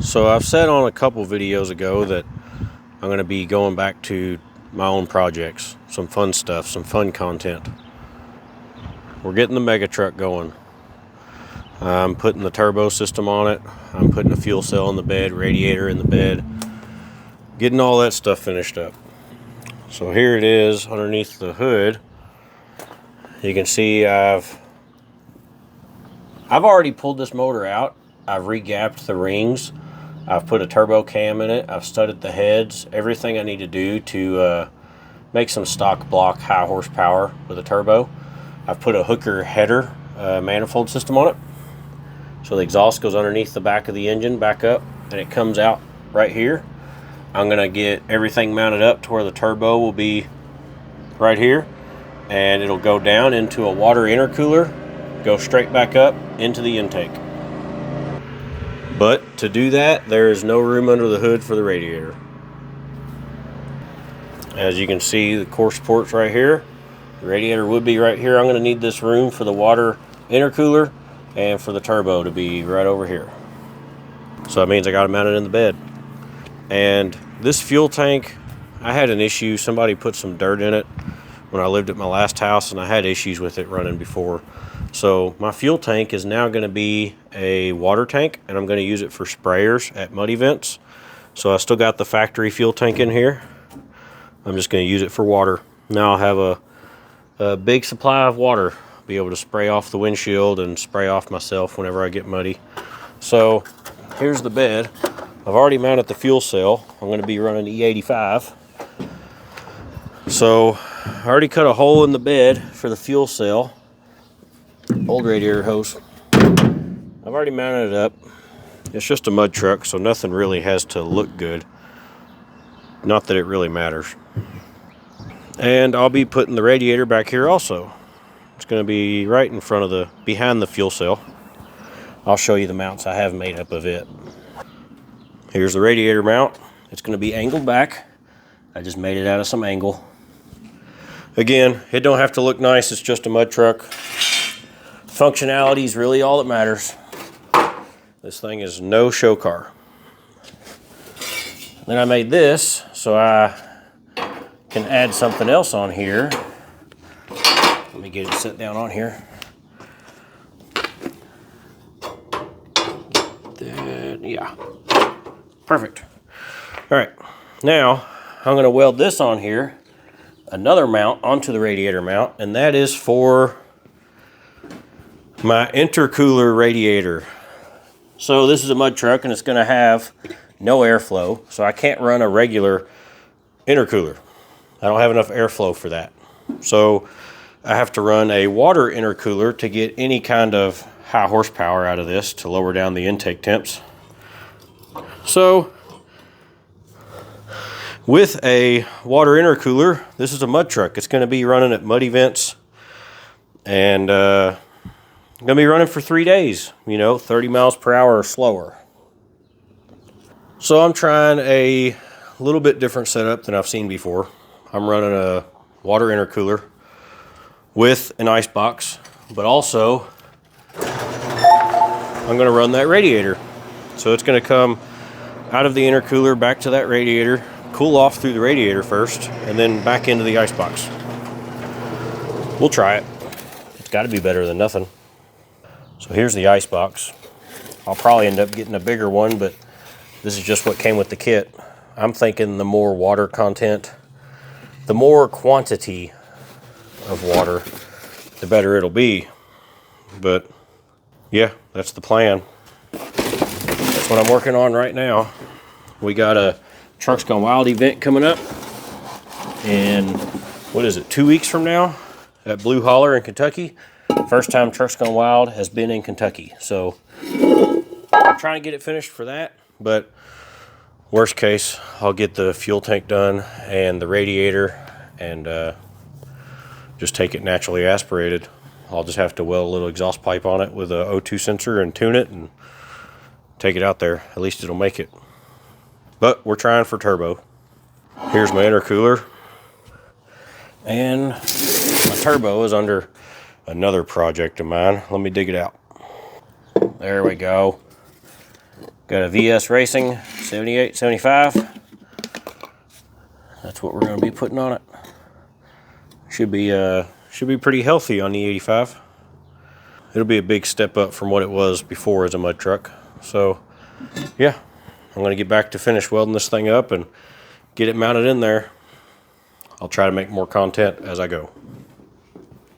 So I've said on a couple videos ago that I'm going to be going back to my own projects, some fun stuff, some fun content. We're getting the mega truck going. I'm putting the turbo system on it. I'm putting a fuel cell in the bed, radiator in the bed, getting all that stuff finished up. So here it is underneath the hood. You can see I've already pulled this motor out. I've re-gapped the rings. I've put a turbo cam in it. I've studded the heads. Everything I need to do to make some stock block high horsepower with a turbo. I've put a Hooker header manifold system on it. So the exhaust goes underneath the back of the engine, back up, and it comes out right here. I'm going to get everything mounted up to where the turbo will be right here. And it'll go down into a water intercooler, go straight back up into the intake. But to do that, there is no room under the hood for the radiator. As you can see, the core support's right here. The radiator would be right here. I'm going to need this room for the water intercooler and for the turbo to be right over here. So that means I got to mount it in the bed. And this fuel tank, I had an issue. Somebody put some dirt in it when I lived at my last house, and I had issues with it running before. So my fuel tank is now going to be a water tank, and I'm going to use it for sprayers at mud events. So I still got the factory fuel tank in here. I'm just going to use it for water. Now I'll have a big supply of water. Be able to spray off the windshield and spray off myself whenever I get muddy. So here's the bed. I've already mounted the fuel cell. I'm going to be running E85. So I already cut a hole in the bed for the fuel cell. Old radiator hose. I've already mounted it up. It's just a mud truck, so nothing really has to look good. Not that it really matters. And I'll be putting the radiator back here also. It's going to be right in front of behind the fuel cell. I'll show you the mounts I have made up of it. Here's the radiator mount. It's going to be angled back. I just made it out of some angle. Again, it don't have to look nice. It's just a mud truck. Functionality is really all that matters. This thing is no show car. Then I made this so I can add something else on here. Let me get it set down on here. Yeah, perfect. All right, now I'm going to weld this on here, another mount onto the radiator mount, and that is for my intercooler radiator. So this is a mud truck and it's going to have no airflow, so I can't run a regular intercooler. I don't have enough airflow for that. So I have to run a water intercooler to get any kind of high horsepower out of this to lower down the intake temps. So with a water intercooler, this is a mud truck. It's going to be running at mud events, and I'm going to be running for 3 days, 30 miles per hour or slower. So I'm trying a little bit different setup than I've seen before. I'm running a water intercooler with an ice box, but also I'm going to run that radiator. So it's going to come out of the intercooler back to that radiator, cool off through the radiator first, and then back into the ice box. We'll try it. It's got to be better than nothing. So here's the ice box. I'll probably end up getting a bigger one, but this is just what came with the kit. I'm thinking the more water content, the more quantity of water, the better it'll be. But yeah, that's the plan. That's what I'm working on right now. We got a Trucks Gone Wild event coming up, and what is it, 2 weeks from now at Blue Holler in Kentucky. First time Trucks Gone Wild has been in Kentucky. So I'm trying to get it finished for that, but worst case, I'll get the fuel tank done and the radiator and just take it naturally aspirated. I'll just have to weld a little exhaust pipe on it with a O2 sensor and tune it and take it out there. At least it'll make it. But we're trying for turbo. Here's my intercooler. And my turbo is under another project of mine. Let me dig it out. There we go. Got a VS Racing 78, 75. That's what we're going to be putting on it. Should be pretty healthy on the 85. It'll be a big step up from what it was before as a mud truck. So yeah, I'm going to get back to finish welding this thing up and get it mounted in there. I'll try to make more content as I go.